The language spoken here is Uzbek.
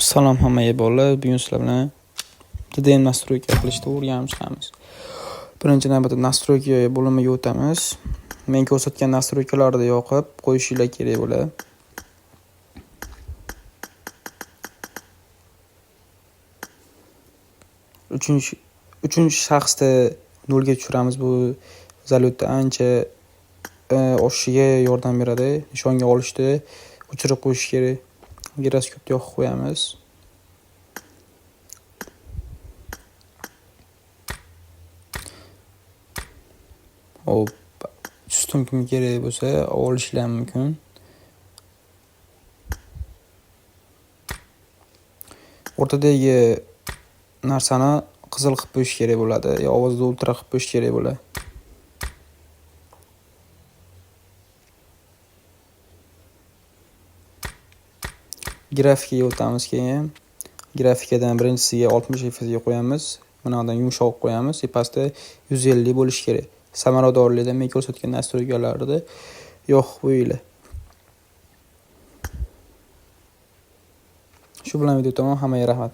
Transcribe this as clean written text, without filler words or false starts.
Salom hammaga bolalar, bugun sizlar bilan TDM настройка qilishni o'rganib chiqamiz. Birinchi navbatda настройка bo'limiga o'tamiz. Men ko'rsatgan настройkalarni yoqib qo'yishinglar kerak bo'ladi. Uchinchi shaxsda nolga tushiramiz. Bu zalyotda ancha oshishiga yordam beradi. Nishonga olishda o'chirib qo'yish kerak. Giroskopni yoqib qo'yamiz. Hop, ustun kim kerak bo'lsa olishlar mumkin. O'rtadagi narsani qizil qilib qo'yish kerak bo'ladi, yo ovozda ultra qilib qo'yish kerak bo'ladi. Grafikaga o'tamiz keyin. Grafikadan birinchisiga 60 fps ga qo'yamiz. Bundan yumshoq qo'yamiz. Pastda 150 bo'lish kerak. Samaradorlikda men ko'rsatgan настройkalarni yoqib qo'yinglar. Shu bilan video tamom. Hammaga rahmat.